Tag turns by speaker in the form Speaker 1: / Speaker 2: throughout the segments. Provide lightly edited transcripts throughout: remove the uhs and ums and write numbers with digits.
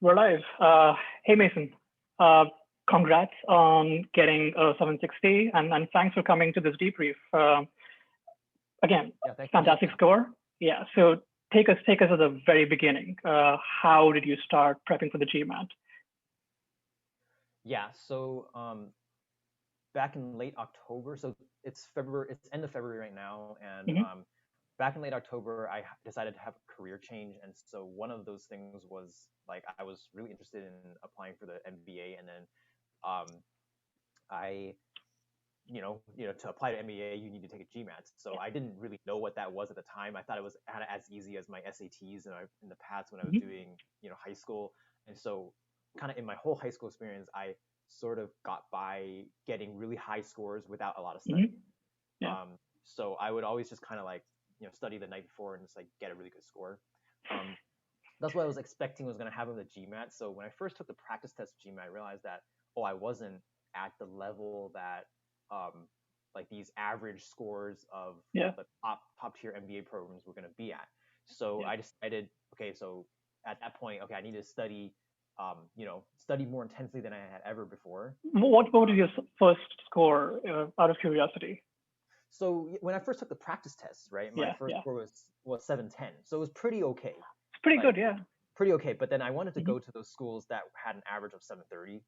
Speaker 1: We're live. Hey, Mason. Uh, Congrats on getting a 760, and thanks for coming to this debrief. Again,
Speaker 2: Yeah, thank you.
Speaker 1: fantastic score. Yeah. So take us at the very beginning. How did you start prepping for the GMAT?
Speaker 2: Yeah, so back in late October, so it's February, it's end of February right now, and
Speaker 1: Mm-hmm.
Speaker 2: back in late October, I decided to have a career change, and so one of those things was like I was really interested in applying for the MBA, and then um, I, to apply to MBA, you need to take a GMAT. So I didn't really know what that was at the time. I thought it was kind of as easy as my SATs in the past when I was
Speaker 1: Mm-hmm.
Speaker 2: doing, high school. And so kind of in my whole high school experience, I sort of got by getting really high scores without a lot of
Speaker 1: Mm-hmm.
Speaker 2: studying.
Speaker 1: Yeah.
Speaker 2: So I would always just kind of like, study the night before and just like get a really good score. Um, that's what I was expecting was going to happen with the GMAT. So when I first took the practice test of GMAT, I realized that, I wasn't at the level that like these average scores of
Speaker 1: Yeah.
Speaker 2: the top tier MBA programs were going to be at. So
Speaker 1: Yeah.
Speaker 2: I decided, okay, so at that point, okay, I need to study, study more intensely than I had ever before.
Speaker 1: What was your first score? Out of curiosity.
Speaker 2: So when I first took the practice test, right, my
Speaker 1: Yeah.
Speaker 2: first
Speaker 1: Yeah.
Speaker 2: score was 710. So it was pretty okay.
Speaker 1: It's pretty
Speaker 2: Like
Speaker 1: good. Yeah.
Speaker 2: pretty okay. But then I wanted to
Speaker 1: Mm-hmm.
Speaker 2: go to those schools that had an average of 730.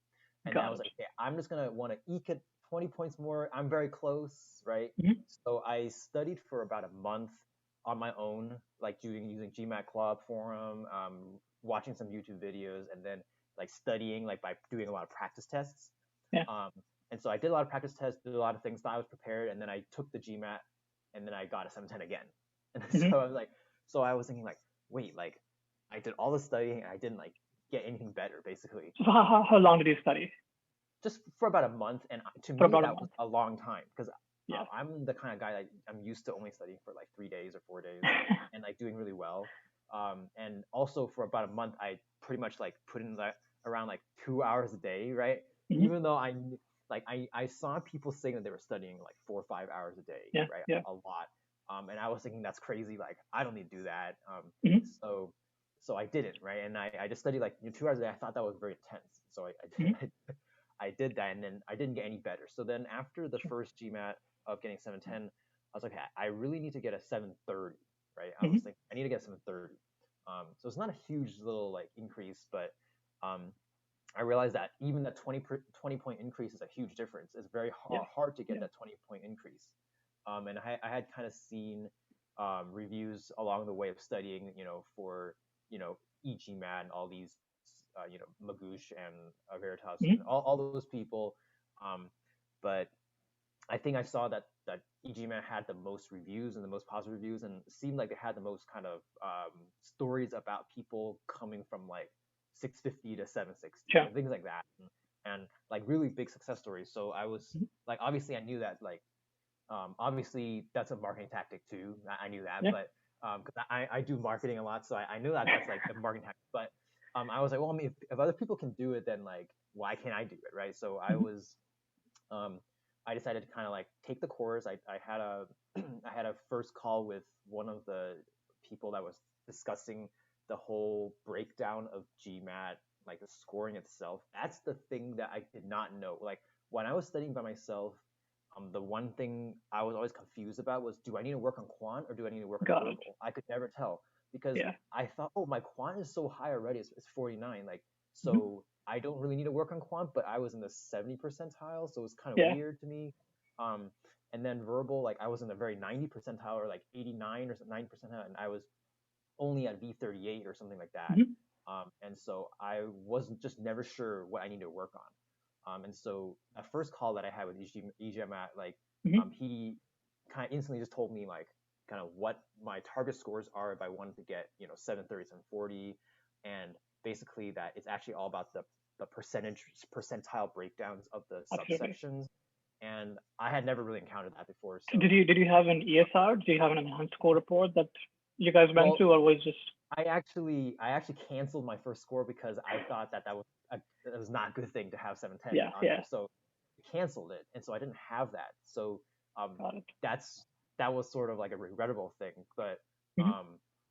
Speaker 2: And then I
Speaker 1: Got
Speaker 2: was
Speaker 1: it.
Speaker 2: like, okay, I'm just gonna want to eke it 20 points more. I'm very close, right?
Speaker 1: Mm-hmm.
Speaker 2: So I studied for about a month on my own, like using GMAT Club forum, watching some YouTube videos, and then like studying like by doing a lot of practice tests.
Speaker 1: Yeah.
Speaker 2: Um, and so I did a lot of practice tests, did a lot of things, thought I was prepared, and then I took the GMAT, and then I got a 710 again. And
Speaker 1: Mm-hmm.
Speaker 2: so I was like, so I was thinking like, wait, like I did all the studying and I didn't like get anything better, basically.
Speaker 1: So how long did you study?
Speaker 2: Just for about a month, and to
Speaker 1: For
Speaker 2: me
Speaker 1: about a
Speaker 2: that was
Speaker 1: month.
Speaker 2: a long time because
Speaker 1: Yeah.
Speaker 2: I'm the kind of guy that I'm used to only studying for like 3 days or 4 days and like doing really well. And also for about a month, I pretty much like put in like around like 2 hours a day, right?
Speaker 1: Mm-hmm.
Speaker 2: Even though I saw people saying that they were studying like 4 or 5 hours a day,
Speaker 1: Yeah.
Speaker 2: right?
Speaker 1: Yeah.
Speaker 2: A lot. And I was thinking that's crazy. Like I don't need to do that.
Speaker 1: Mm-hmm.
Speaker 2: So so I didn't, right? And I just studied like 2 hours a day. I thought that was very intense. So
Speaker 1: Mm-hmm.
Speaker 2: I did that, and then I didn't get any better. So then after the first GMAT of getting 710, I was like, okay, I really need to get a 730, right? I
Speaker 1: Mm-hmm.
Speaker 2: was thinking I need to get 730. So it's not a huge little like increase, but um, I realized that even that 20 point increase is a huge difference. It's very
Speaker 1: Yeah.
Speaker 2: hard to get
Speaker 1: Yeah.
Speaker 2: that 20-point increase. And I had kind of seen reviews along the way of studying, for, e-GMAT and all these, Magoosh and Veritas and
Speaker 1: Mm-hmm.
Speaker 2: all those people. Um, but I think I saw that e-GMAT had the most reviews and the most positive reviews, and it seemed like they had the most kind of stories about people coming from like 650 to 760
Speaker 1: Sure.
Speaker 2: and things like that, and like really big success stories. So I was
Speaker 1: Mm-hmm.
Speaker 2: like, obviously, I knew that like obviously that's a marketing tactic too. I knew that,
Speaker 1: Yeah.
Speaker 2: but because I do marketing a lot, so I knew that that's like a marketing tactic. But I was like, well, I mean, if other people can do it, then like why can't I do it, right? So
Speaker 1: Mm-hmm.
Speaker 2: um, I decided to kind of like take the course. I had a I had a first call with one of the people that was discussing the whole breakdown of GMAT, like the scoring itself. That's the thing that I did not know. Like when I was studying by myself, the one thing I was always confused about was, do I need to work on quant or do I need to work on
Speaker 1: Got it.
Speaker 2: verbal? I could never tell because
Speaker 1: Yeah.
Speaker 2: I thought, oh, my quant is so high already. It's 49. Like,
Speaker 1: Mm-hmm.
Speaker 2: so I don't really need to work on quant, but I was in the 70 percentile. So it was kind of
Speaker 1: Yeah.
Speaker 2: weird to me. Um, and then verbal, like I was in the very 90 percentile or like 89 or 90 percentile, and I was only at V38 or something like that.
Speaker 1: Mm-hmm.
Speaker 2: And so I wasn't just never sure what I needed to work on. And so that first call that I had with e-GMAT, like
Speaker 1: Mm-hmm.
Speaker 2: he kind of instantly just told me like kind of what my target scores are if I wanted to get 730, 740, and basically that it's actually all about the percentile breakdowns of the
Speaker 1: Absolutely.
Speaker 2: subsections. And I had never really encountered that before.
Speaker 1: So did
Speaker 2: So
Speaker 1: you have an ESR? Do you have an enhanced score report that you guys went
Speaker 2: well,
Speaker 1: through, or was just
Speaker 2: I actually canceled my first score because I thought that was not a good thing to have 710
Speaker 1: yeah,
Speaker 2: on
Speaker 1: yeah,
Speaker 2: there. So I canceled it, and so I didn't have that. So
Speaker 1: got it.
Speaker 2: that's that was sort of like a regrettable thing. But
Speaker 1: Mm-hmm.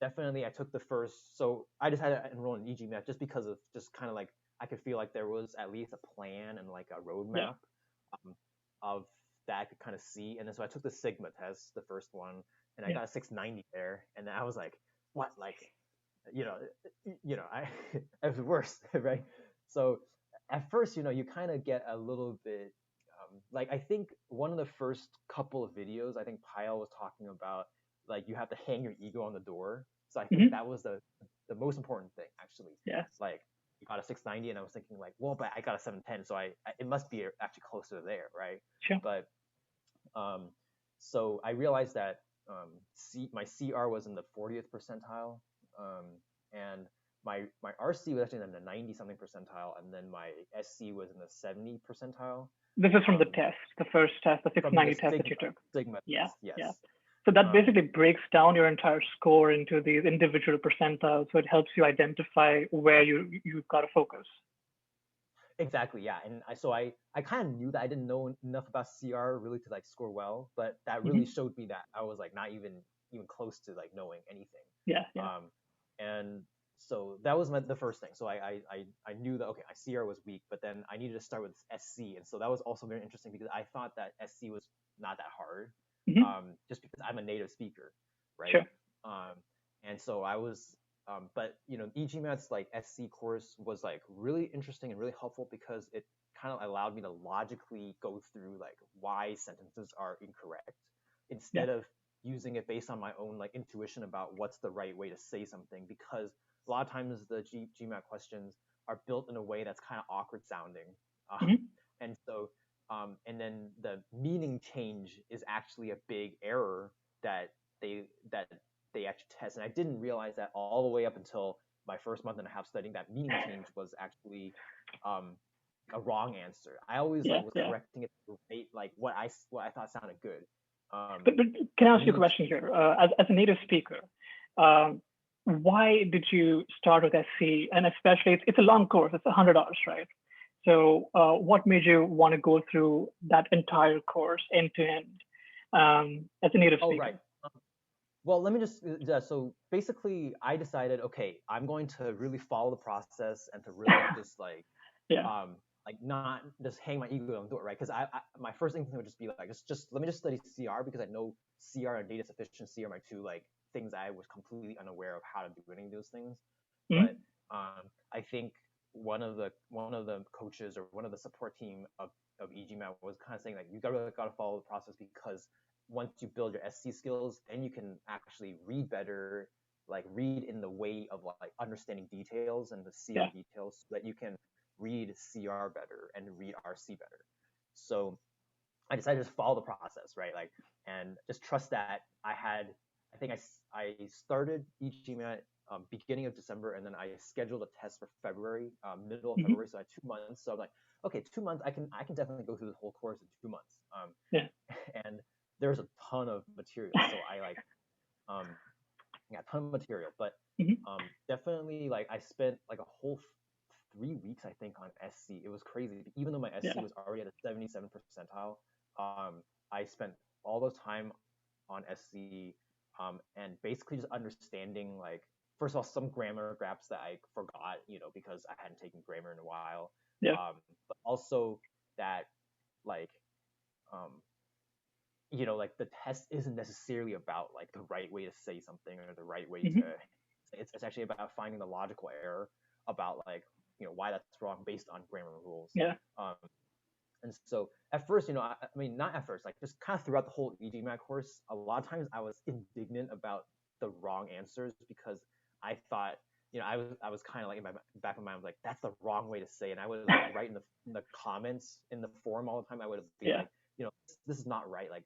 Speaker 2: definitely I took the first. So I decided to enroll in e-GMAT just because of just kind of like I could feel like there was at least a plan and like a
Speaker 1: Yeah.
Speaker 2: roadmap um, of that I could kind of see. And then so I took the Sigma test, the first one, and I
Speaker 1: Yeah.
Speaker 2: got a 690 there. And then I was like, what? Like, you know, I it was worse, right? So at first, you kind of get a little bit like I think one of the first couple of videos, I think Pyle was talking about like you have to hang your ego on the door. So I think
Speaker 1: Hmm.
Speaker 2: that was the most important thing actually.
Speaker 1: Yeah.
Speaker 2: Like you got a 690, and I was thinking like, well, but I got a 710, so it must be actually closer there, right?
Speaker 1: Sure.
Speaker 2: But um, so I realized that my CR was in the 40th percentile, and my RC was actually in the 90 something percentile, and then my SC was in the 70 percentile.
Speaker 1: This is from the
Speaker 2: Um,
Speaker 1: test, the first test, the
Speaker 2: from the
Speaker 1: 690 test that you took.
Speaker 2: Sigma
Speaker 1: Yeah.
Speaker 2: test,
Speaker 1: Yeah.
Speaker 2: yes.
Speaker 1: So that
Speaker 2: Um,
Speaker 1: basically breaks down your entire score into these individual percentiles. So it helps you identify where you've got to focus.
Speaker 2: exactly, yeah. And I kind of knew that I didn't know enough about CR really to like score well, but that really
Speaker 1: Hmm.
Speaker 2: showed me that I was like not even close to like knowing anything.
Speaker 1: Yeah. Yeah.
Speaker 2: Um, and so that was the first thing. So I knew that okay, my CR was weak, but then I needed to start with SC, and so that was also very interesting because I thought that SC was not that hard,
Speaker 1: Hmm.
Speaker 2: just because I'm a native speaker, right?
Speaker 1: Sure.
Speaker 2: Um, and so I was but e-GMAT's like SC course was like really interesting and really helpful because it kind of allowed me to logically go through like why sentences are incorrect
Speaker 1: Yeah.
Speaker 2: instead of using it based on my own like intuition about what's the right way to say something, because a lot of times the GMAT questions are built in a way that's kind of awkward sounding,
Speaker 1: Hmm.
Speaker 2: and so and then the meaning change is actually a big error that they that they actually test. And I didn't realize that all the way up until my first month and a half studying that meaning change was actually um, a wrong answer. I always
Speaker 1: Yeah.
Speaker 2: like was
Speaker 1: Yeah.
Speaker 2: correcting it to rate like what I thought sounded good.
Speaker 1: But can I ask you a
Speaker 2: Meaning
Speaker 1: question here? As a native speaker, um, why did you start with SC? And especially, it's a long course. It's $100, right? So, what made you want to go through that entire course end to end as a native
Speaker 2: oh
Speaker 1: speaker?
Speaker 2: right. Well, let me just so basically I decided okay, I'm going to really follow the process and to really just
Speaker 1: Yeah.
Speaker 2: um not just hang my ego and do it, right? Because my first instinct would just be like just let me just study CR because I know CR and data sufficiency are my two like things I was completely unaware of how to do any of those things. But
Speaker 1: Hmm.
Speaker 2: I think one of the coaches or one of the support team of e-GMAT was kind of saying like you gotta follow the process because once you build your SC skills, then you can actually read better, like read in the way of like understanding details and the CR
Speaker 1: Yeah.
Speaker 2: details so that you can read CR better and read RC better. So I decided to just follow the process, right? Like, and just trust that I think I started e-GMAT beginning of December, and then I scheduled a test for February, middle of
Speaker 1: Hmm.
Speaker 2: February, so I had 2 months. So I'm like, okay, 2 months, I can definitely go through the whole course in 2 months.
Speaker 1: Yeah.
Speaker 2: And there's a ton of material, so I like um, yeah, a ton of material, but
Speaker 1: Hmm.
Speaker 2: definitely like I spent like a whole 3 weeks I think on SC. It was crazy. Even though my SC
Speaker 1: Yeah.
Speaker 2: was already at a 77 percentile, I spent all the time on SC and basically just understanding like first of all some grammar gaps that I forgot, because I hadn't taken grammar in a while,
Speaker 1: Yeah.
Speaker 2: but also that like um, like the test isn't necessarily about like the right way to say something or the right way to.
Speaker 1: Hmm.
Speaker 2: It's actually about finding the logical error about like why that's wrong based on grammar rules.
Speaker 1: Yeah.
Speaker 2: Um, and so at first, I mean, not at first, like just kind of throughout the whole e-GMAT course, a lot of times I was indignant about the wrong answers because I thought, I was kind of like in my back of my mind, I was like, that's the wrong way to say it. And I would like write in the comments in the forum all the time. I would be
Speaker 1: Yeah.
Speaker 2: like, this is not right. Like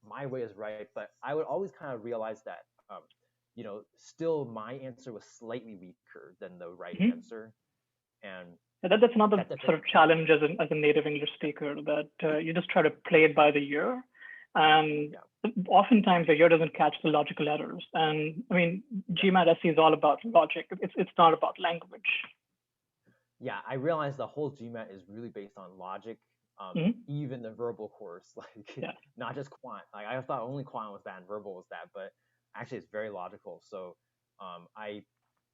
Speaker 2: my way is right. But I would always kind of realize that, still my answer was slightly weaker than the right
Speaker 1: Hmm.
Speaker 2: answer. And
Speaker 1: That's another
Speaker 2: that definitely
Speaker 1: sort of challenge as a native English speaker that you just try to play it by the ear. And
Speaker 2: yeah.
Speaker 1: oftentimes the ear doesn't catch the logical errors. And I mean,
Speaker 2: Exactly.
Speaker 1: GMAT SE is all about logic. It's not about language.
Speaker 2: Yeah, I realized the whole GMAT is really based on logic.
Speaker 1: Hmm.
Speaker 2: Even the verbal course, like
Speaker 1: Yeah.
Speaker 2: not just quant. Like I thought only quant was that and verbal was that, but actually it's very logical. So I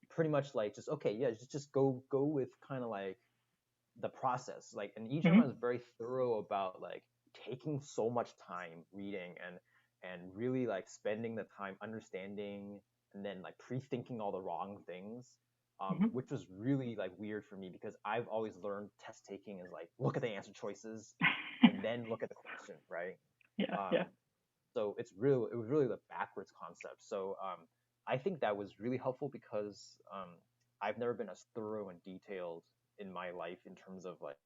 Speaker 2: pretty much like just okay, yeah, just go with kind of like the process. Like, and e-GMAT
Speaker 1: Mm-hmm.
Speaker 2: is very thorough about like taking so much time reading and really like spending the time understanding and then like pre-thinking all the wrong things.
Speaker 1: Mm-hmm.
Speaker 2: Which was really like weird for me because I've always learned test taking is like look at the answer choices and then look at the question, right?
Speaker 1: Yeah,
Speaker 2: Um,
Speaker 1: yeah.
Speaker 2: so it was really the backwards concept. So I think that was really helpful because I've never been as thorough and detailed in my life in terms of like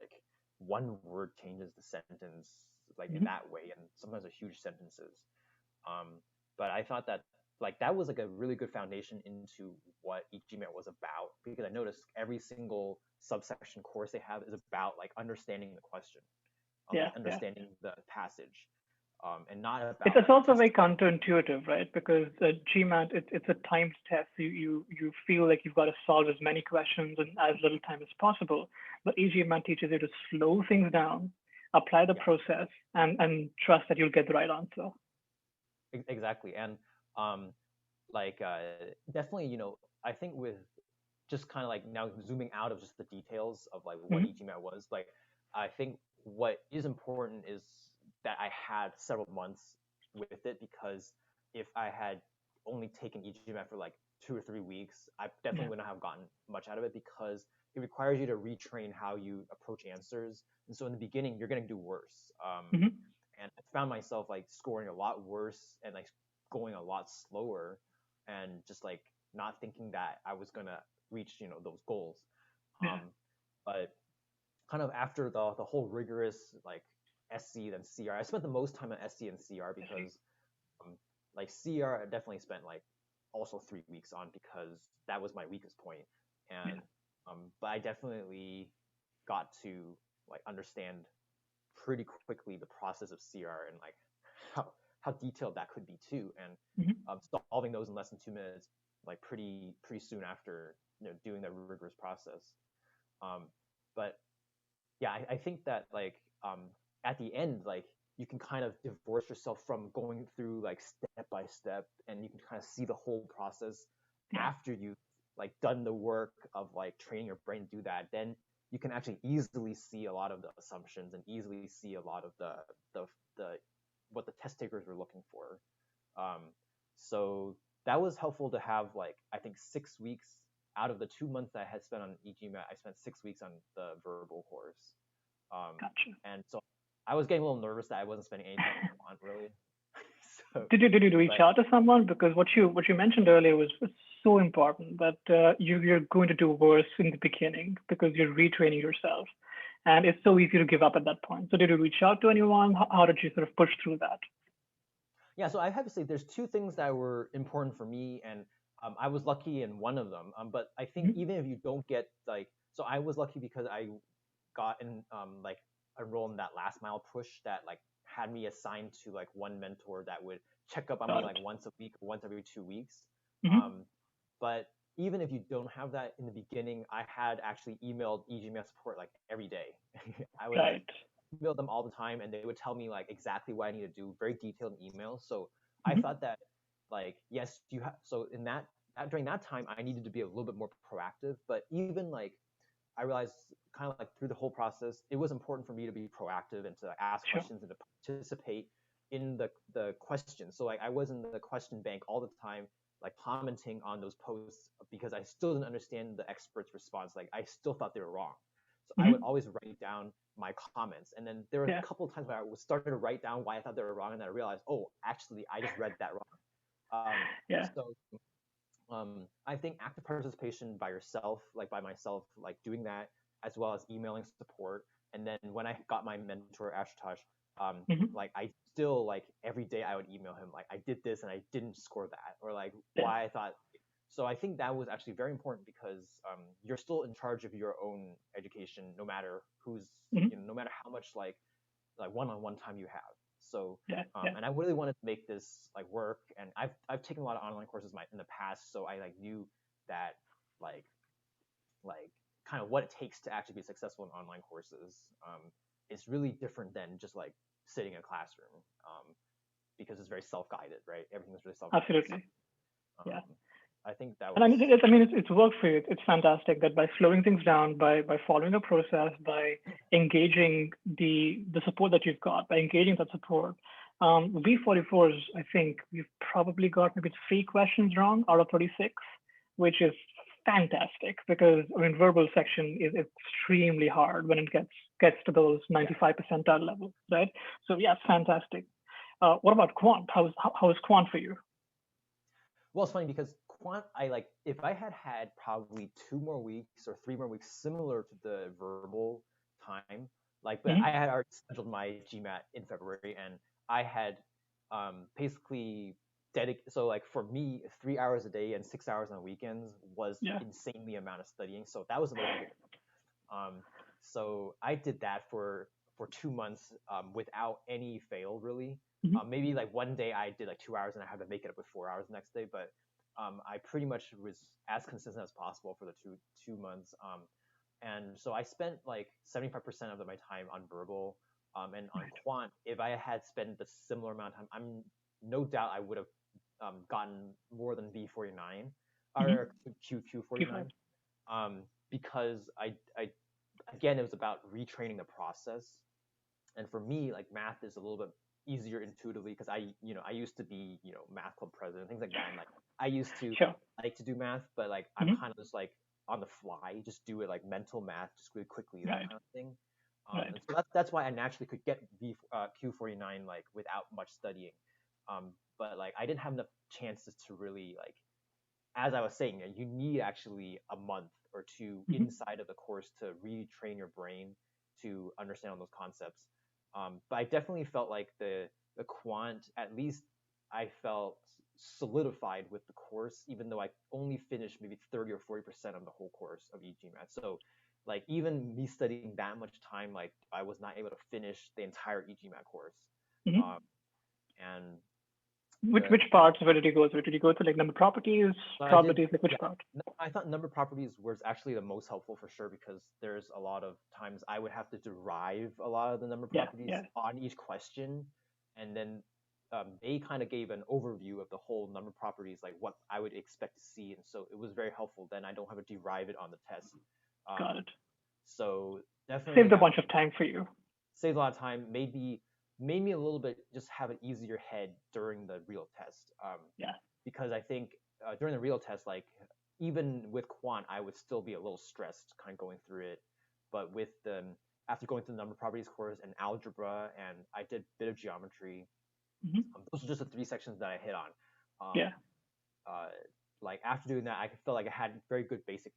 Speaker 2: one word changes the sentence like in
Speaker 1: Mm-hmm.
Speaker 2: that way, and sometimes a huge sentences. But I thought that like that was like a really good foundation into what e-GMAT was about because I noticed every single subsection course they have is about like understanding the question,
Speaker 1: Yeah,
Speaker 2: like
Speaker 1: yeah.
Speaker 2: understanding the passage, and not
Speaker 1: It's,
Speaker 2: about
Speaker 1: it's
Speaker 2: like
Speaker 1: also very
Speaker 2: testing.
Speaker 1: counterintuitive, right? Because GMAT, it's a timed test. You feel like you've got to solve as many questions in as little time as possible. But e-GMAT teaches you to slow things down, apply the
Speaker 2: Yeah,
Speaker 1: process, and trust that you'll get the right answer.
Speaker 2: exactly. And um, like definitely, I think with just kind of like now zooming out of just the details of like what
Speaker 1: Mm-hmm.
Speaker 2: e-GMAT was, like I think what is important is that I had several months with it because if I had only taken e-GMAT for like 2 or 3 weeks, I definitely
Speaker 1: Yeah.
Speaker 2: wouldn't have gotten much out of it because it requires you to retrain how you approach answers. And so in the beginning, you're going to do worse.
Speaker 1: Mm-hmm.
Speaker 2: And I found myself like scoring a lot worse and like going a lot slower and just like not thinking that I was gonna reach those goals.
Speaker 1: Yeah.
Speaker 2: But kind of after the whole rigorous like SC then CR, I spent the most time on SC and CR
Speaker 1: I see.
Speaker 2: because like CR I definitely spent like also 3 weeks on because that was my weakest point.
Speaker 1: Yeah.
Speaker 2: And but I definitely got to like understand pretty quickly the process of CR and like how detailed that could be too, and
Speaker 1: Mm-hmm.
Speaker 2: solving those in less than 2 minutes, like pretty soon after doing that rigorous process. Um, but yeah, I think that like at the end, like you can kind of divorce yourself from going through like step by step, and you can kind of see the whole process
Speaker 1: Yeah.
Speaker 2: after you've like done the work of like training your brain to do that. Then you can actually easily see a lot of the assumptions and easily see a lot of the what the test takers were looking for. Um, so that was helpful to have like I think 6 weeks out of the 2 months that I had spent on e-GMAT, I spent 6 weeks on the verbal course.
Speaker 1: Gotcha.
Speaker 2: And so I was getting a little nervous that I wasn't spending any time on quant really. So,
Speaker 1: Did you reach
Speaker 2: but
Speaker 1: out to someone? Because what you mentioned earlier was so important that you're going to do worse in the beginning because you're retraining yourself, and it's so easy to give up at that point. So did you reach out to anyone? How did you sort of push through that?
Speaker 2: yeah, so I have to say there's two things that were important for me, and I was lucky in one of them. But I think
Speaker 1: Mm-hmm.
Speaker 2: even if you don't get like, so I was lucky because I got in like enrolled in that last mile push that like had me assigned to like one mentor that would check up on me
Speaker 1: Got it.
Speaker 2: like once a week or once every 2 weeks.
Speaker 1: Mm-hmm.
Speaker 2: Um, but even if you don't have that in the beginning, I had actually emailed e-GMAT support like every day. I would like
Speaker 1: Right.
Speaker 2: email them all the time, and they would tell me like exactly what I need to do, very detailed emails. So I
Speaker 1: Mm-hmm.
Speaker 2: thought that like yes, you have. So in during that time, I needed to be a little bit more proactive. But even like I realized kind of like through the whole process, it was important for me to be proactive and to ask
Speaker 1: Sure.
Speaker 2: questions and to participate in the questions. So like I was in the question bank all the time, like commenting on those posts because I still didn't understand the expert's response. Like I still thought they were wrong. So I would
Speaker 1: Mm-hmm.
Speaker 2: always write down my comments. And then there were
Speaker 1: Yeah.
Speaker 2: a couple of times where I was starting to write down why I thought they were wrong, and then I realized, oh, actually I just read that wrong.
Speaker 1: Yeah.
Speaker 2: So I think active participation by yourself, like by myself, like doing that, as well as emailing support. And then when I got my mentor, Ashutosh,
Speaker 1: Mm-hmm.
Speaker 2: like I still like every day I would email him, like I did this and I didn't score that, or like
Speaker 1: Yeah.
Speaker 2: why I thought. So I think that was actually very important because you're still in charge of your own education, no matter
Speaker 1: Mm-hmm.
Speaker 2: no matter how much like one-on-one time you have. So,
Speaker 1: Yeah. Yeah.
Speaker 2: and I really wanted to make this like work. And I've taken a lot of online courses in the past, so I like knew that like like kind of what it takes to actually be successful in online courses is really different than just like sitting in a classroom because it's very self-guided, right? Everything is really self-guided. So,
Speaker 1: Absolutely. Yeah.
Speaker 2: um, I think that
Speaker 1: And I
Speaker 2: was
Speaker 1: mean, it's worked for you. It's fantastic that by slowing things down, by following a process, by engaging the support that you've got, by engaging that support. V44s, I think we've probably got maybe 3 questions wrong out of 36, which is fantastic because I mean, verbal section is extremely hard when it gets to those
Speaker 2: yeah.
Speaker 1: 95 percentile levels, right? So yeah, fantastic. What about quant? How is quant for you?
Speaker 2: Well, it's funny because quant, I like if I had had probably 2 more weeks or 3 more weeks similar to the verbal time, like, but I
Speaker 1: Hmm.
Speaker 2: had already scheduled my GMAT in February, and I had basically dedicated. So like for me, 3 hours a day and 6 hours on weekends was
Speaker 1: Yeah.
Speaker 2: insanely amount of studying. So that was a little bit. Um, so I did that for 2 months without any fail really.
Speaker 1: Hmm.
Speaker 2: Maybe like one day I did like 2 hours and I had to make it up with 4 hours the next day, but I pretty much was as consistent as possible for the two months. And so I spent like 75% of my time on verbal, and on
Speaker 1: Right.
Speaker 2: quant. If I had spent the similar amount of time, I'm no doubt I would have gotten more than V49
Speaker 1: Hmm.
Speaker 2: or
Speaker 1: Q5.
Speaker 2: Q49, because I again it was about retraining the process. And for me, like math is a little bit easier intuitively because I used to be math club president, things like that, and like I used to
Speaker 1: Sure.
Speaker 2: like to do math, but like I'm
Speaker 1: Hmm.
Speaker 2: kind of just like on the fly, just do it like mental math, just really quickly, that
Speaker 1: Right.
Speaker 2: kind of thing.
Speaker 1: Right.
Speaker 2: And so that's why I naturally could get Q49 like without much studying. But like I didn't have enough chances to really like, as I was saying, you need actually a month or two
Speaker 1: Hmm.
Speaker 2: inside of the course to retrain your brain to understand all those concepts. But I definitely felt like the quant, at least I felt solidified with the course, even though I only finished maybe 30 or 40% of the whole course of e-GMAT. So like even me studying that much time, like I was not able to finish the entire e-GMAT course.
Speaker 1: Hmm.
Speaker 2: Um, and the
Speaker 1: Which parts? Where did you go through? Did you go through like number properties,
Speaker 2: So I did,
Speaker 1: probabilities? Like which
Speaker 2: yeah.
Speaker 1: part?
Speaker 2: I thought number properties was actually the most helpful for sure because there's a lot of times I would have to derive a lot of the number
Speaker 1: Yeah.
Speaker 2: properties
Speaker 1: Yeah.
Speaker 2: on each question, and then they kind of gave an overview of the whole number properties, like what I would expect to see, and so it was very helpful. Then I don't have to derive it on the test.
Speaker 1: Got
Speaker 2: Um,
Speaker 1: it.
Speaker 2: so definitely
Speaker 1: Saved a bunch of time for you.
Speaker 2: saved a lot of time. Made me a little bit just have an easier head during the real test.
Speaker 1: Yeah.
Speaker 2: Because I think during the real test, like even with quant, I would still be a little stressed, kind of going through it. But with the after going through the number properties course and algebra, and I did a bit of geometry.
Speaker 1: Hmm.
Speaker 2: Those are just the 3 sections that I hit on.
Speaker 1: Yeah.
Speaker 2: Uh, like after doing that, I felt like I had very good basic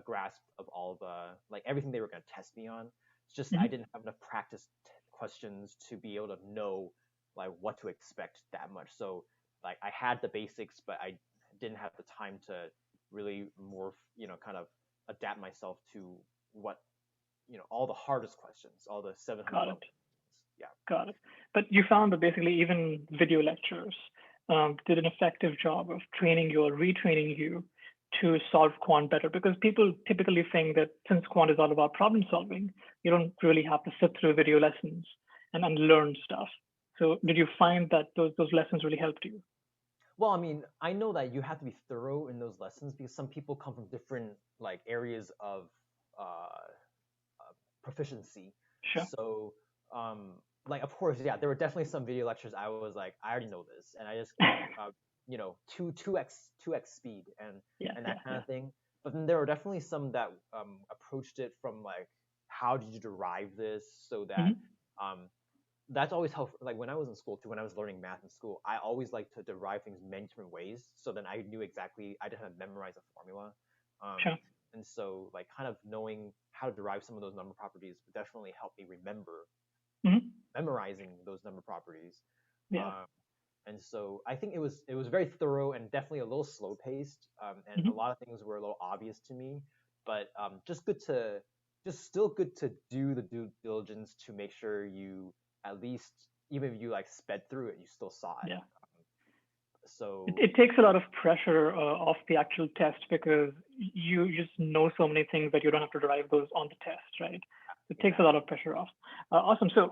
Speaker 2: grasp of all the like everything they were going to test me on. It's just I
Speaker 1: Hmm.
Speaker 2: didn't have enough practice questions to be able to know like what to expect that much. So like I had the basics, but I didn't have the time to really morph, kind of adapt myself to what all the hardest questions, all the 700
Speaker 1: Got
Speaker 2: level
Speaker 1: it.
Speaker 2: questions. Yeah.
Speaker 1: Got it. But you found that basically even video lectures did an effective job of training you or retraining you to solve quant better because people typically think that since quant is all about problem solving, you don't really have to sit through video lessons and learn stuff. So did you find that those lessons really helped you?
Speaker 2: Well, I mean, I know that you have to be thorough in those lessons because some people come from different like areas of uh, proficiency.
Speaker 1: Sure.
Speaker 2: So, like, of course, yeah, there were definitely some video lectures I was like, I already know this, and I just, two x speed
Speaker 1: Yeah,
Speaker 2: and
Speaker 1: yeah,
Speaker 2: that kind
Speaker 1: yeah.
Speaker 2: of thing. But then there were definitely some that approached it from like, how did you derive this, so that
Speaker 1: Hmm.
Speaker 2: um, that's always helpful. Like when I was in school too, when I was learning math in school, I always liked to derive things many different ways. So then I knew exactly, I didn't have to memorize a formula. Um,
Speaker 1: Sure.
Speaker 2: and so like kind of knowing how to derive some of those number properties would definitely help me remember
Speaker 1: Hmm.
Speaker 2: memorizing those number properties.
Speaker 1: Yeah.
Speaker 2: Um, and so I think it was very thorough and definitely a little slow paced. And a
Speaker 1: Hmm.
Speaker 2: lot of things were a little obvious to me, but just still good to do the due diligence to make sure you at least, even if you like sped through it, you still saw it.
Speaker 1: Yeah.
Speaker 2: So
Speaker 1: It takes a lot of pressure off the actual test because you just know so many things that you don't have to derive those on the test, right? It takes a lot
Speaker 2: exactly.
Speaker 1: of pressure off. Awesome. So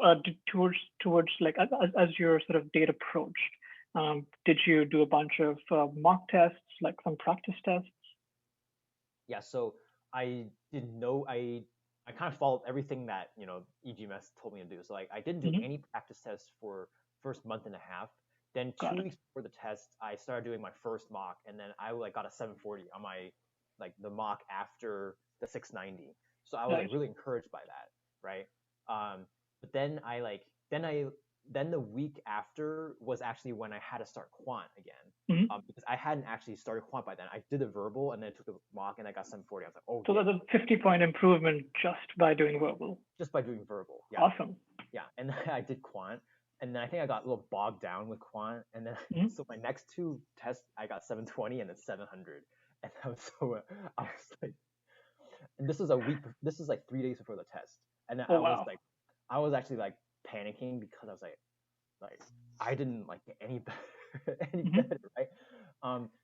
Speaker 1: towards like as your sort of date approached, Did you do a bunch of mock tests, like some practice tests?
Speaker 2: Yeah, so I didn't know I kind of followed everything that e-GMAT told me to do. So like I didn't do
Speaker 1: Hmm.
Speaker 2: any practice tests for first month and a half. Then
Speaker 1: Got
Speaker 2: two
Speaker 1: it.
Speaker 2: weeks before the test, I started doing my first mock, and then I like got a 740 on my like the mock after the 690. So I was like
Speaker 1: Right.
Speaker 2: really encouraged by that, right? But then then the week after was actually when I had to start quant again,
Speaker 1: Hmm.
Speaker 2: because I hadn't actually started quant by then. I did a verbal and then took the mock and I got 740. I was like, oh
Speaker 1: So
Speaker 2: yeah,
Speaker 1: that's a 50-point improvement just by doing verbal.
Speaker 2: just by doing verbal. Yeah,
Speaker 1: Awesome.
Speaker 2: yeah. And then I did quant, and then I think I got a little bogged down with quant, and then
Speaker 1: Hmm.
Speaker 2: so my next two tests I got 720 and then 700, and I was so I was like, and this was a week. This is like 3 days before the test, and then
Speaker 1: Oh, wow.
Speaker 2: I was actually like panicking because I was like I didn't like get any better, any
Speaker 1: Hmm.
Speaker 2: better, right?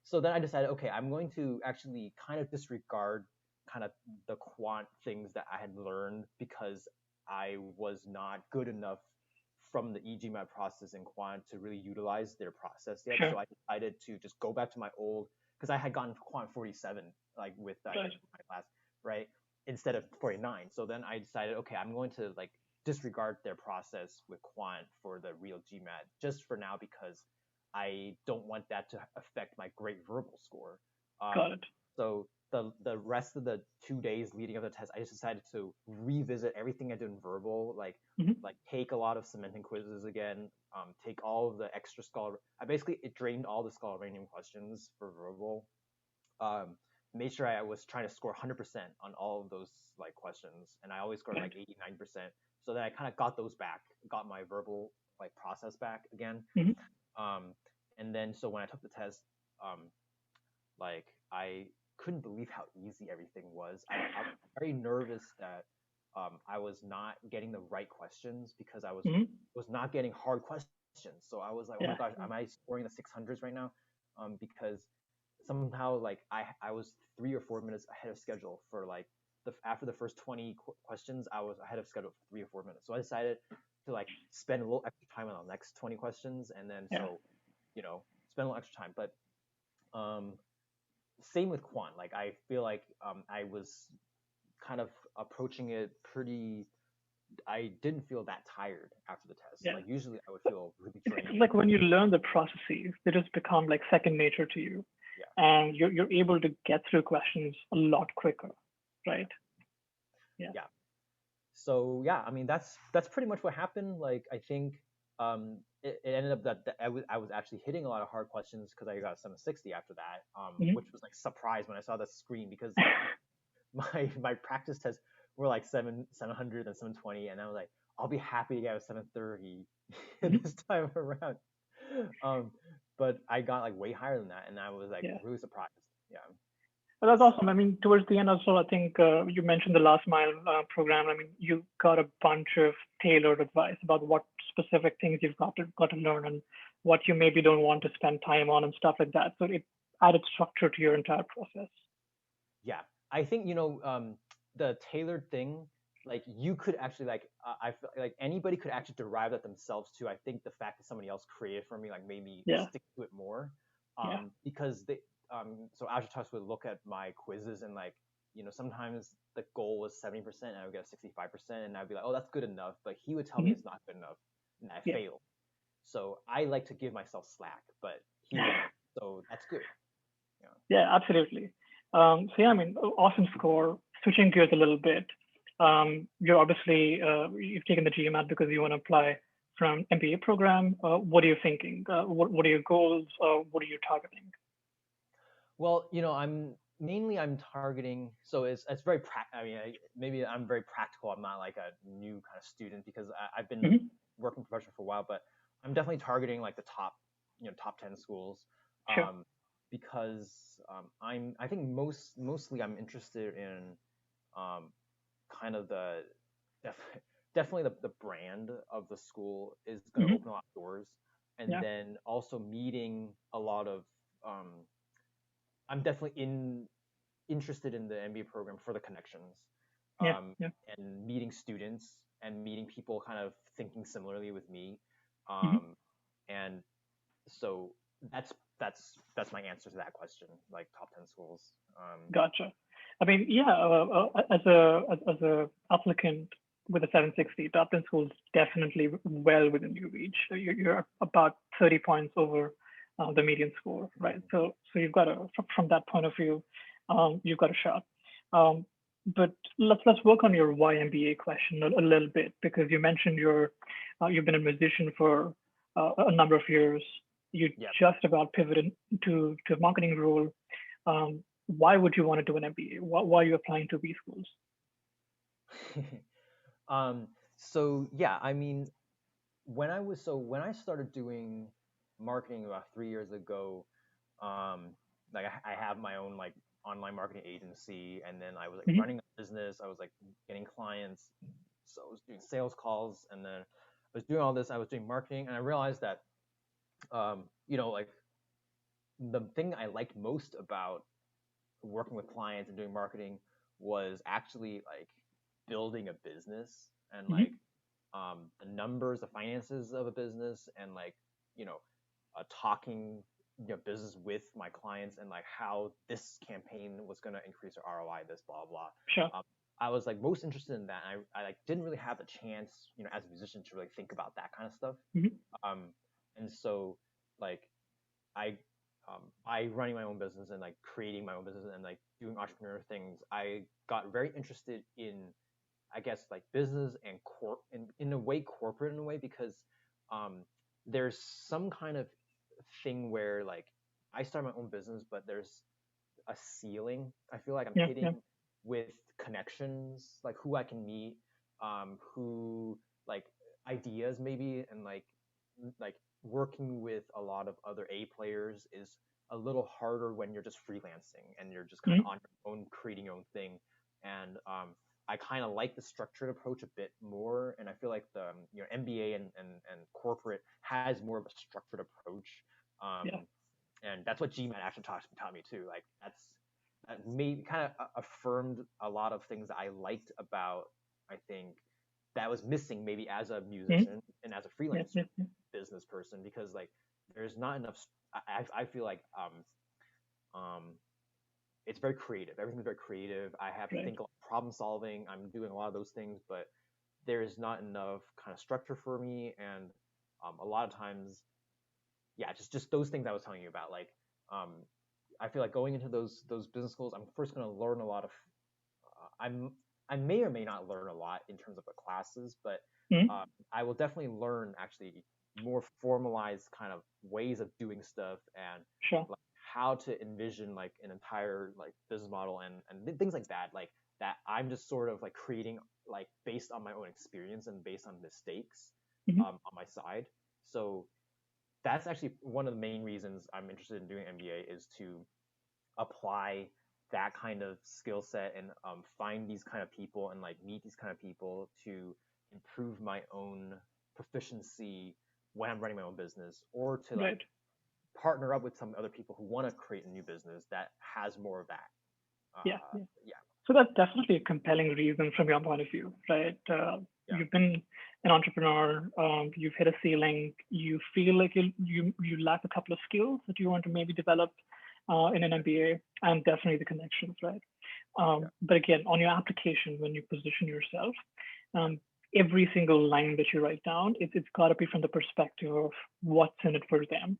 Speaker 2: So then I decided, okay, I'm going to actually kind of disregard kind of the quant things that I had learned because I was not good enough from the e-GMAT process in quant to really utilize their process yet.
Speaker 1: Sure.
Speaker 2: So I decided to just go back to my old, because I had gotten quant 47 like with
Speaker 1: Right.
Speaker 2: my class, right? Instead of 49. So then I decided, okay, I'm going to like disregard their process with quant for the real GMAT just for now because I don't want that to affect my great verbal score.
Speaker 1: Got
Speaker 2: Um,
Speaker 1: it.
Speaker 2: so the rest of the 2 days leading up to the test, I just decided to revisit everything I did in verbal,
Speaker 1: Hmm.
Speaker 2: like take a lot of cementing quizzes again, take all of the extra scholar. I basically it drained all the scholaranium questions for verbal. Um, Made sure I was trying to score 100% on all of those like questions, and I always scored
Speaker 1: Right.
Speaker 2: like 89%. So then I kind of got those back, got my verbal like process back again.
Speaker 1: Hmm.
Speaker 2: Um, and then so when I took the test, um, like I couldn't believe how easy everything was. I was very nervous that I was not getting the right questions because I
Speaker 1: Hmm.
Speaker 2: was not getting hard questions. So I was like, oh my
Speaker 1: Yeah.
Speaker 2: gosh, am I scoring the 600s right now? Because somehow like I was 3 or 4 minutes ahead of schedule for like the after the first 20 questions, I was ahead of schedule for 3 or 4 minutes. So I decided to like spend a little extra time on the next 20 questions, and then
Speaker 1: Yeah.
Speaker 2: so spend a little extra time. But um, same with quant. Like I feel like I was kind of approaching it pretty. I didn't feel that tired after the test.
Speaker 1: Yeah.
Speaker 2: Like usually I would feel really
Speaker 1: It's
Speaker 2: drained.
Speaker 1: like when you learn the processes, they just become like second nature to you,
Speaker 2: Yeah,
Speaker 1: and you're able to get through questions a lot quicker, right? Yeah.
Speaker 2: yeah. So yeah, I mean that's pretty much what happened. Like I think it ended up that I was actually hitting a lot of hard questions because I got a 760 after that,
Speaker 1: Hmm.
Speaker 2: which was like surprise when I saw the screen because my practice tests were like 700 and 720, and I was like, I'll be happy to get a 730
Speaker 1: Hmm.
Speaker 2: this time around. Um, but I got like way higher than that, and I was like
Speaker 1: Yeah.
Speaker 2: really surprised. Yeah.
Speaker 1: Well, that's
Speaker 2: So
Speaker 1: awesome. I mean, towards the end also, I think you mentioned the last mile program. I mean, you got a bunch of tailored advice about what specific things you've got to learn and what you maybe don't want to spend time on and stuff like that. So it added structure to your entire process.
Speaker 2: yeah, I think the tailored thing, like you could actually I feel like anybody could actually derive that themselves too. I think the fact that somebody else created for me like made me
Speaker 1: Yeah.
Speaker 2: stick to it more,
Speaker 1: Yeah.
Speaker 2: because so Azure Talks would look at my quizzes and like sometimes the goal was 70% and I would get 65% and I'd be like, oh, that's good enough, but he would tell me
Speaker 1: Hmm.
Speaker 2: it's not good enough and I
Speaker 1: Yeah.
Speaker 2: failed. So I like to give myself slack, but he wouldn't, so that's good. Yeah.
Speaker 1: Yeah, absolutely. So yeah, I mean, awesome score. Switching gears a little bit, you're obviously you've taken the GMAT because you want to apply from MBA program. What are you thinking? What are your goals? What are you targeting?
Speaker 2: Well, I'm targeting, so it's very I mean, maybe I'm very practical. I'm not like a new kind of student because I've been
Speaker 1: Hmm.
Speaker 2: working professional for a while, but I'm definitely targeting like the top, top 10 schools,
Speaker 1: Sure.
Speaker 2: um, because I think mostly I'm interested in um, kind of def- definitely the brand of the school is going to
Speaker 1: Hmm.
Speaker 2: open a lot of doors, and
Speaker 1: Yeah.
Speaker 2: then also meeting a lot of um, I'm definitely interested in the MBA program for the connections,
Speaker 1: Yeah. Yeah.
Speaker 2: and meeting students and meeting people kind of thinking similarly with me,
Speaker 1: Hmm.
Speaker 2: and so that's my answer to that question. Like top 10 schools.
Speaker 1: Gotcha. I mean, yeah, as a applicant with a 760, top 10 schools definitely well within your reach. You're about 30 points over the median score, right? So you've got from that point of view, you've got a shot. But let's work on your why MBA question a little bit, because you mentioned you've been a musician for a number of years. You
Speaker 2: Yeah.
Speaker 1: just about pivoted to a marketing role. Why would you want to do an MBA? Why are you applying to B schools?
Speaker 2: So yeah, I mean, when I started doing marketing about 3 years ago, like I have my own like online marketing agency, and then I was like
Speaker 1: Mm-hmm.
Speaker 2: running a business. I was like getting clients, so I was doing sales calls, and then I was doing all this. I was doing marketing, and I realized that, like the thing I liked most about working with clients and doing marketing was actually like building a business and
Speaker 1: Mm-hmm.
Speaker 2: like the numbers, the finances of a business, and like you know talking business with my clients and like how this campaign was going to increase their ROI, this blah blah.
Speaker 1: Sure.
Speaker 2: Um, I was like most interested in that. And I like didn't really have the chance, as a musician to really think about that kind of stuff.
Speaker 1: Mm-hmm.
Speaker 2: Um, and so like I by running my own business and like creating my own business and like doing entrepreneur things, I got very interested in, I guess, like business and in a way corporate in a way, because um, there's some kind of thing where like I start my own business, but there's a ceiling. I feel like I'm
Speaker 1: Yeah.
Speaker 2: hitting
Speaker 1: Yeah.
Speaker 2: with connections, like who I can meet, who like ideas maybe, and like working with a lot of other A players is a little harder when you're just freelancing and you're just kind of
Speaker 1: Mm-hmm.
Speaker 2: on your own, creating your own thing. And I kind of like the structured approach a bit more, and I feel like the MBA and corporate has more of a structured approach. Um,
Speaker 1: Yeah.
Speaker 2: and that's what GMAT actually taught me too. Like that made kind of affirmed a lot of things that I liked about, I think, that was missing maybe as a
Speaker 1: Mm-hmm.
Speaker 2: musician and as a
Speaker 1: Yeah.
Speaker 2: freelance
Speaker 1: Yeah. Yeah.
Speaker 2: business person, because like there's not enough. I feel like um it's very creative. Everything's very creative. I have to
Speaker 1: Right.
Speaker 2: think a lot of problem solving. I'm doing a lot of those things, but there is not enough kind of structure for me, and a lot of times, yeah, just those things I was telling you about. Like, I feel like going into those business schools, I'm first going to learn a lot of. I may or may not learn a lot in terms of the classes, but
Speaker 1: Mm-hmm.
Speaker 2: I will definitely learn actually more formalized kind of ways of doing stuff, and
Speaker 1: Sure.
Speaker 2: like how to envision like an entire like business model, and things like that. Like that, I'm just sort of like creating like based on my own experience and based on mistakes
Speaker 1: Mm-hmm.
Speaker 2: on my side. So that's actually one of the main reasons I'm interested in doing MBA, is to apply that kind of skill set and find these kind of people and like meet these kind of people to improve my own proficiency when I'm running my own business, or to like
Speaker 1: Right.
Speaker 2: partner up with some other people who want to create a new business that has more of that.
Speaker 1: Yeah. Yeah.
Speaker 2: Yeah,
Speaker 1: So that's definitely a compelling reason from your point of view, right?
Speaker 2: yeah,
Speaker 1: You've been an entrepreneur. You've hit a ceiling. You feel like you lack a couple of skills that you want to maybe develop in an MBA, and definitely the connections, right?
Speaker 2: yeah.
Speaker 1: But again, on your application, when you position yourself, um, every single line that you write down, it's got to be from the perspective of what's in it for them.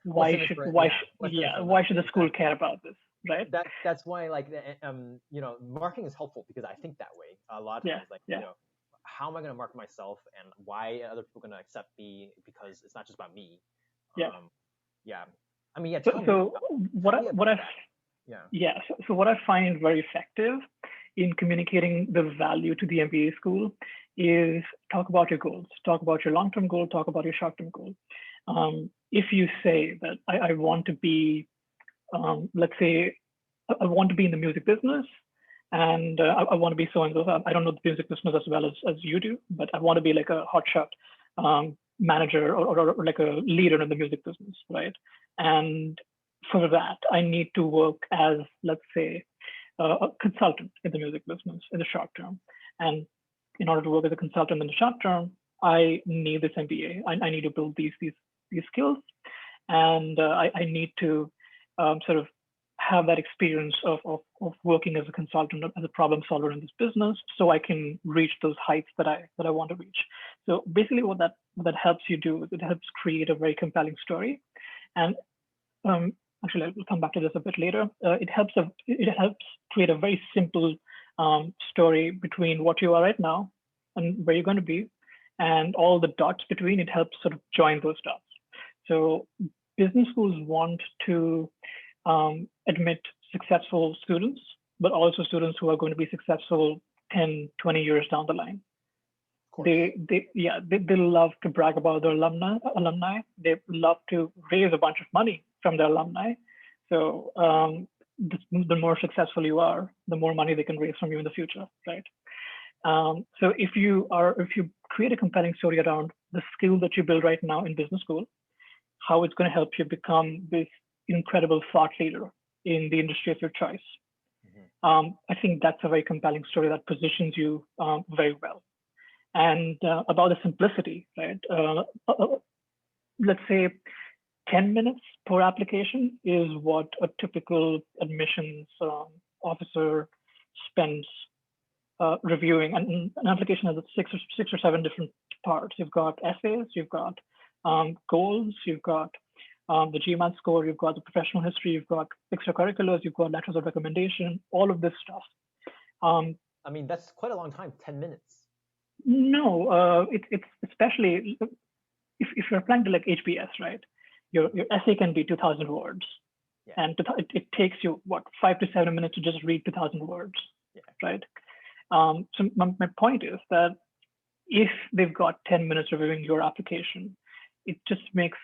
Speaker 2: What's in it for it? Yeah, what's in it for them?
Speaker 1: Why should the school
Speaker 2: Exactly.
Speaker 1: care about this, right?
Speaker 2: That's why like marketing is helpful, because I think that way a lot of
Speaker 1: Yeah.
Speaker 2: times. Like,
Speaker 1: Yeah.
Speaker 2: how am I going to market myself, and why are other people going to accept me, because it's not just about me.
Speaker 1: Yeah.
Speaker 2: Yeah, I mean, yeah,
Speaker 1: So,
Speaker 2: tell me
Speaker 1: so
Speaker 2: tell me
Speaker 1: what
Speaker 2: about
Speaker 1: I
Speaker 2: that. Yeah,
Speaker 1: yeah, so what I find very effective in communicating the value to the MBA school is talk about your goals, talk about your long-term goal, talk about your short-term goal. If you say that I want to be, let's say, I want to be in the music business, and I want to be so and so. I don't know the music business as well as you do, but I want to be like a hotshot manager, or like a leader in the music business, right? And for that, I need to work as, let's say, a consultant in the music business in the short term. And in order to work as a consultant in the short term, I need this MBA. I need to build these skills. and I need to sort of have that experience of working as a consultant, as a problem solver in this business, so I can reach those heights that I want to reach. So basically, what that helps you do is it helps create a very compelling story, and actually I'll come back to this a bit later. It helps create a very simple story between what you are right now and where you're going to be, and all the dots between. It helps sort of join those dots. So business schools want to admit successful students, but also students who are going to be successful 10, 20 years down the line. They love to brag about their alumni. They love to raise a bunch of money from their alumni. So the more successful you are, the more money they can raise from you in the future, right? So if you create a compelling story around the skill that you build right now in business school, how it's going to help you become this incredible thought leader in the industry of your choice. I think that's a very compelling story that positions you very well. And about the simplicity, right? Let's say 10 minutes per application is what a typical admissions officer spends reviewing. And an application has six or seven different parts. You've got essays, you've got goals, you've got the GMAT score, you've got the professional history, you've got extracurriculars, you've got letters of recommendation, all of this stuff.
Speaker 2: I mean, that's quite a long time, 10 minutes.
Speaker 1: No, it's especially if you're applying to like HBS, right? Your essay can be 2,000 words, and it takes you what 5 to 7 minutes to just read 2,000 words, right? So my point is that if they've got 10 minutes reviewing your application, it just makes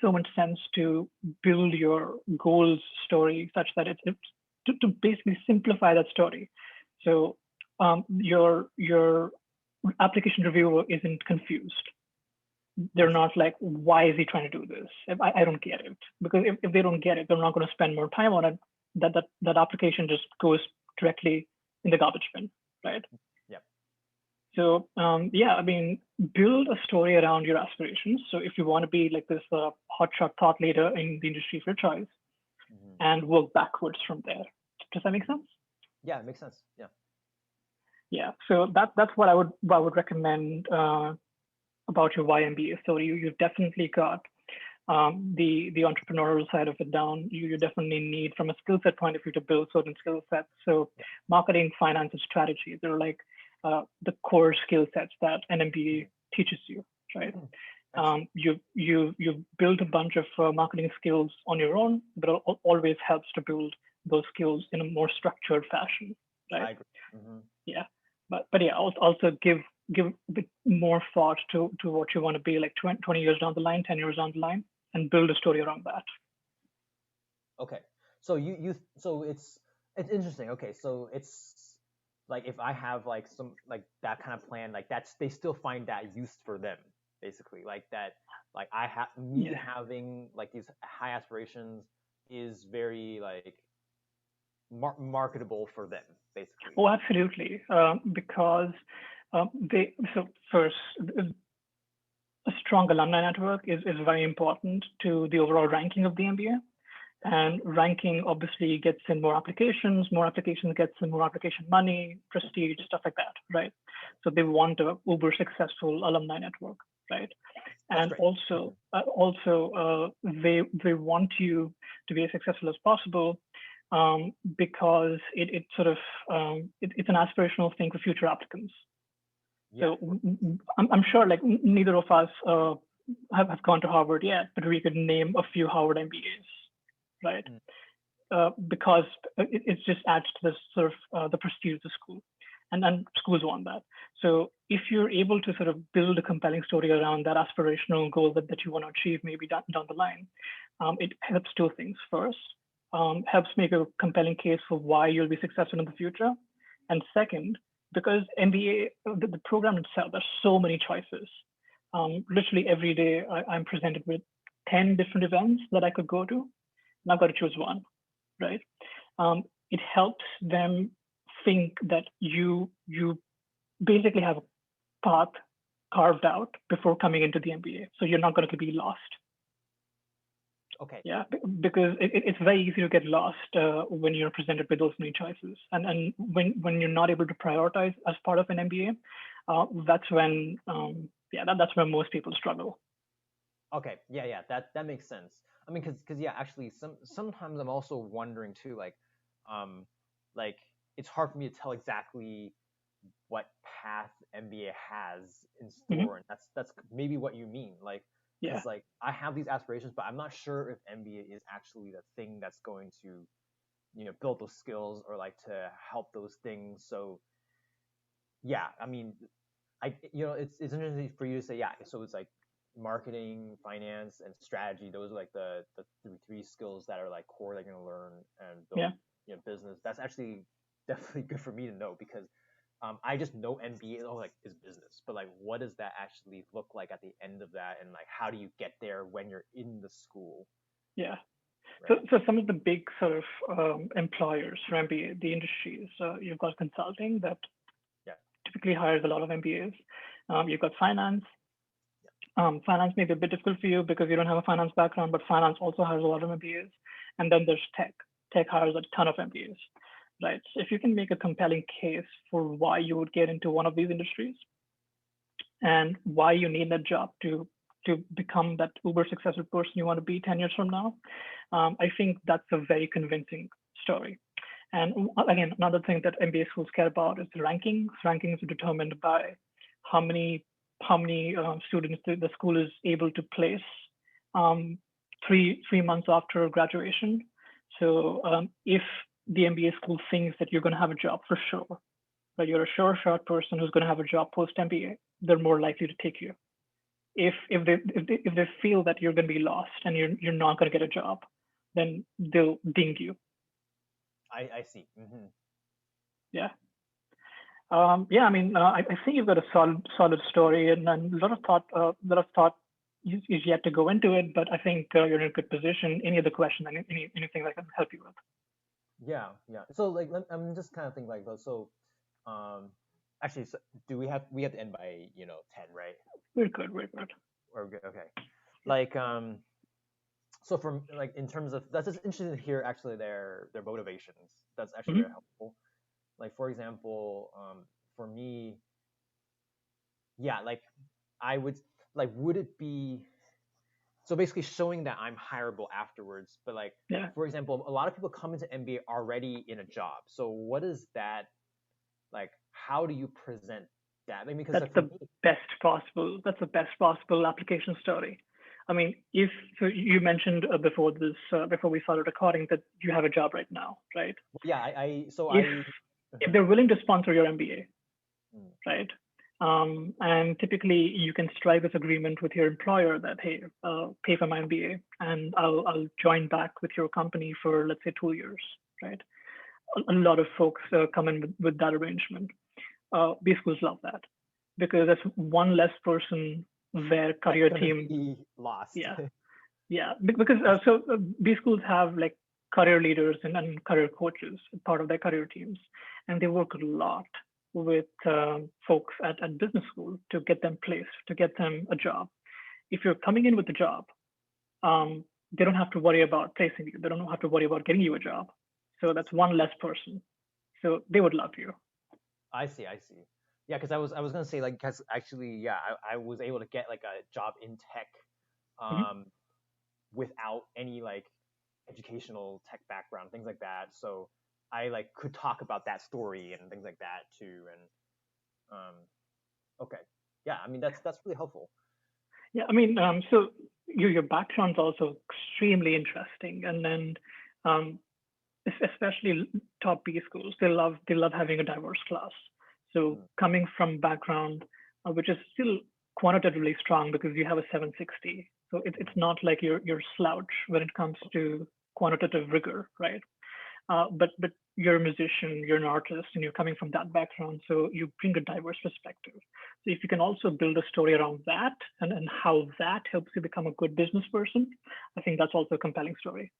Speaker 1: so much sense to build your goals story such that it's to basically simplify that story. So your application reviewer isn't confused. They're not like, why is he trying to do this? I don't get it. Because if they don't get it, they're not going to spend more time on it. That application just goes directly in the garbage bin, right?
Speaker 2: Yep.
Speaker 1: So I mean, build a story around your aspirations. So if you want to be like this hotshot thought leader in the industry of your choice, and work backwards from there. Does that make sense?
Speaker 2: Yeah, it makes sense. Yeah.
Speaker 1: Yeah. So that's what I would recommend about your MBA story. You've definitely got the entrepreneurial side of it down. You definitely need, from a skill set point of view, to build certain skill sets. So marketing, finance, and strategy, they're like the core skill sets that an MBA teaches you, right? You've built a bunch of marketing skills on your own, but it always helps to build those skills in a more structured fashion, right?
Speaker 2: I agree.
Speaker 1: Yeah, but yeah, also give a bit more thought to what you want to be like 20 years down the line, 10 years down the line, and build a story around that.
Speaker 2: Okay, so so it's interesting. Okay, so it's like if I have like some like that kind of plan, like they still find that use for them, basically, like that, like having like these high aspirations is very like marketable for them, basically.
Speaker 1: Oh, absolutely, because first, a strong alumni network is very important to the overall ranking of the MBA. And ranking obviously gets in more applications gets in more application money, prestige, stuff like that, right? So they want a uber successful alumni network, right? And also they want you to be as successful as possible, because it sort of it's an aspirational thing for future applicants. So I'm sure like neither of us have gone to Harvard yet, but we could name a few Harvard MBAs, right? Because it just adds to this sort of the prestige of the school, and then schools want that. So if you're able to sort of build a compelling story around that aspirational goal that you want to achieve, maybe down the line, it helps two things. First, helps make a compelling case for why you'll be successful in the future, and second, because MBA, the program itself, there's so many choices. Literally every day I'm presented with 10 different events that I could go to, and I've got to choose one, right? It helps them think that you basically have a path carved out before coming into the MBA, so you're not going to be lost.
Speaker 2: Okay.
Speaker 1: Yeah, because it's very easy to get lost when you're presented with those many choices, and when you're not able to prioritize as part of an MBA, that's when that's when most people struggle.
Speaker 2: Okay. Yeah. Yeah. That makes sense. I mean, cause yeah, actually, sometimes I'm also wondering too, um, like it's hard for me to tell exactly what path MBA has in
Speaker 1: Hmm.
Speaker 2: store, and that's maybe what you mean, like,
Speaker 1: Yeah,
Speaker 2: because like I have these aspirations, but I'm not sure if MBA is actually the thing that's going to build those skills or like to help those things. So yeah, I mean, it's interesting for you to say, yeah, so it's like marketing, finance, and strategy. Those are like the three skills that are like core that you're gonna learn and build,
Speaker 1: yeah.
Speaker 2: business. That's actually definitely good for me to know, because I just know MBA, oh, like, is business, but like what does that actually look like at the end of that, and like how do you get there when you're in the school,
Speaker 1: Yeah. So,
Speaker 2: right?
Speaker 1: so some of the big sort of employers for MBA, the industries, you've got consulting that
Speaker 2: Yeah,
Speaker 1: typically hires a lot of MBAs. You've got finance. Finance may be a bit difficult for you because you don't have a finance background, but finance also hires a lot of MBAs. And then there's tech. Tech hires a ton of MBAs, right? So if you can make a compelling case for why you would get into one of these industries and why you need that job to become that uber successful person you want to be 10 years from now, I think that's a very convincing story. And again, another thing that MBA schools care about is the rankings. Rankings are determined by how many students the school is able to place um, three months after graduation. So if the MBA school thinks that you're going to have a job for sure, but you're a sure shot person who's going to have a job post MBA, they're more likely to take you. If they feel that you're going to be lost and you're not going to get a job, then they'll ding you.
Speaker 2: I see.
Speaker 1: Yeah. Yeah, I mean, I think you've got a solid story, and a lot of thought is yet to go into it. But I think you're in a good position. Any other question? Anything I can help you with?
Speaker 2: Yeah, yeah. So like, I'm just kind of thinking like, so um, actually, so do we have to end by 10, right?
Speaker 1: We're good. We're good.
Speaker 2: Or okay,
Speaker 1: Yeah.
Speaker 2: like so from like in terms of, that's just interesting to hear actually their motivations. That's actually very
Speaker 1: Hmm.
Speaker 2: helpful. Like for example, for me, yeah, like I would, like, would it be, so basically showing that I'm hireable afterwards, but like,
Speaker 1: Yeah.
Speaker 2: for example, a lot of people come into MBA already in a job. So what is that, like, how do you present that? I mean, because
Speaker 1: That's
Speaker 2: like for
Speaker 1: the
Speaker 2: me,
Speaker 1: That's the best possible application story. I mean, if so, you mentioned before we started recording that you have a job right now, right?
Speaker 2: yeah, I so
Speaker 1: If
Speaker 2: I,
Speaker 1: if they're willing to sponsor your MBA,
Speaker 2: mm,
Speaker 1: right? And typically, you can strike this agreement with your employer that, hey, pay for my MBA, and I'll join back with your company for, let's say, 2 years, right? A lot of folks come in with that arrangement. B schools love that because that's one less person their
Speaker 2: that's
Speaker 1: career
Speaker 2: gonna
Speaker 1: team.
Speaker 2: be lost.
Speaker 1: Yeah, yeah, because
Speaker 2: I see.
Speaker 1: B schools have like career leaders and career coaches part of their career teams, and they work a lot with folks at business school to get them placed, to get them a job. If you're coming in with a job, they don't have to worry about placing you. They don't have to worry about getting you a job. So that's one less person. So they would love you.
Speaker 2: I see. I see. Yeah, because I was gonna say, like, because actually, yeah, I was able to get like a job in tech,
Speaker 1: Mhm.
Speaker 2: um, without any like educational tech background, things like that. So I like could talk about that story and things like that too. And okay, yeah, I mean that's really helpful.
Speaker 1: Yeah, I mean, so your background's also extremely interesting, and then um, especially top B schools, they love having a diverse class. So
Speaker 2: Mm,
Speaker 1: coming from background which is still quantitatively strong because you have a 760, so it's
Speaker 2: mm.
Speaker 1: not like you're slouch when it comes to quantitative rigor, right? But you're a musician, you're an artist, and you're coming from that background, so you bring a diverse perspective. So if you can also build a story around that and how that helps you become a good business person, I think that's also a compelling story.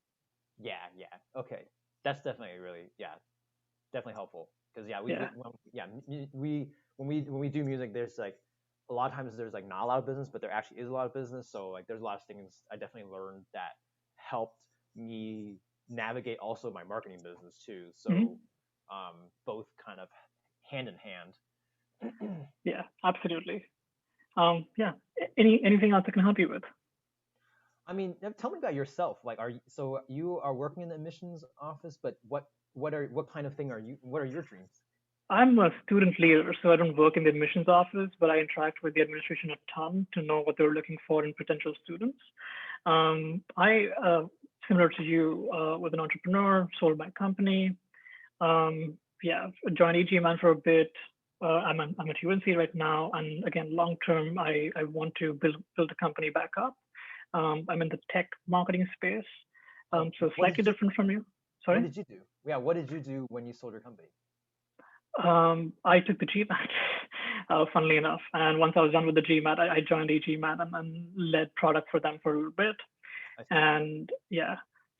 Speaker 2: Yeah, yeah, okay, that's definitely really, yeah, definitely helpful. Because yeah,
Speaker 1: Yeah,
Speaker 2: yeah, we when we do music, there's like a lot of times there's like not a lot of business, but there actually is a lot of business. So like there's a lot of things I definitely learned that helped me navigate also my marketing business too. So both kind of hand in hand.
Speaker 1: Yeah, absolutely. Yeah. Anything else I can help you with?
Speaker 2: I mean, tell me about yourself. Like, you are working in the admissions office, but what kind of thing are you? What are your dreams?
Speaker 1: I'm a student leader, so I don't work in the admissions office, but I interact with the administration a ton to know what they're looking for in potential students. Similar to you, was an entrepreneur, sold my company. Yeah, joined e-GMAT for a bit. I'm at UNC right now, and again, long term, I want to build a company back up. I'm in the tech marketing space, so slightly different from you. Sorry.
Speaker 2: What did you do? Yeah, what did you do when you sold your company?
Speaker 1: I took the GMAT, funnily enough. And once I was done with the GMAT, I joined e-GMAT and led product for them for a little bit. And yeah,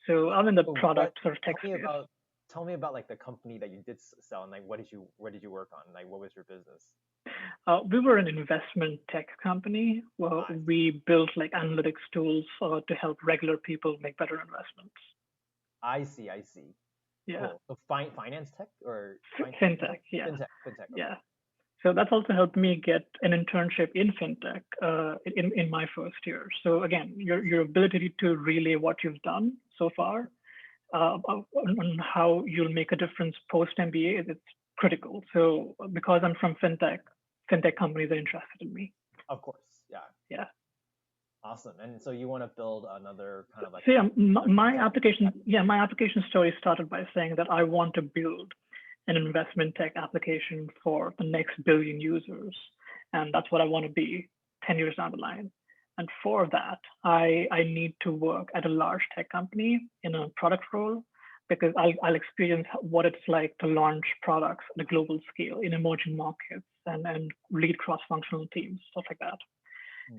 Speaker 1: so I'm in the product sort of tech space.
Speaker 2: Tell me about like the company that you did sell, and like what did you work on? Like what was your business?
Speaker 1: We were an investment tech company. Well, we built like analytics tools to help regular people make better investments.
Speaker 2: I see.
Speaker 1: Yeah.
Speaker 2: Cool. So finance tech or
Speaker 1: fintech? Yeah.
Speaker 2: Fintech. Okay.
Speaker 1: Yeah. So that's also helped me get an internship in fintech in my first year. So again, your ability to relay what you've done so far on how you'll make a difference post MBA is critical. So because I'm from fintech companies are interested in me.
Speaker 2: Of course, yeah.
Speaker 1: Yeah.
Speaker 2: Awesome. And so you want to build another kind of like.
Speaker 1: So yeah, my application story started by saying that I want to build an investment tech application for the next billion users. And that's what I want to be 10 years down the line. And for that, I need to work at a large tech company in a product role because I'll experience what it's like to launch products at a global scale in emerging markets and lead cross-functional teams, stuff like that.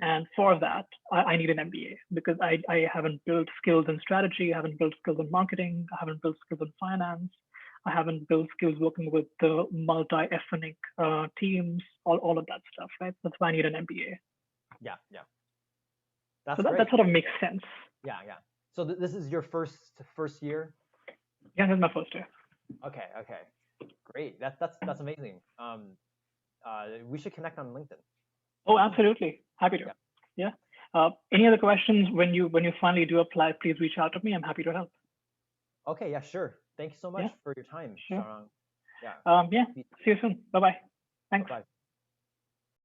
Speaker 1: And for that, I need an MBA because I haven't built skills in strategy, I haven't built skills in marketing, I haven't built skills in finance, I haven't built skills working with the multi-ethnic teams, all of that stuff, right? That's why I need an MBA.
Speaker 2: Yeah.
Speaker 1: So that sort of makes sense.
Speaker 2: Yeah. So this is your first year?
Speaker 1: Yeah, this is my first year.
Speaker 2: Okay. Great. That's amazing. We should connect on LinkedIn.
Speaker 1: Oh, absolutely. Happy to. Yeah. Any other questions when you finally do apply, please reach out to me. I'm happy to help.
Speaker 2: Okay, yeah, sure. Thank you so much for your time,
Speaker 1: Sure.
Speaker 2: Shaarang. Yeah.
Speaker 1: See you soon. Bye-bye. Thanks.
Speaker 2: Bye-bye.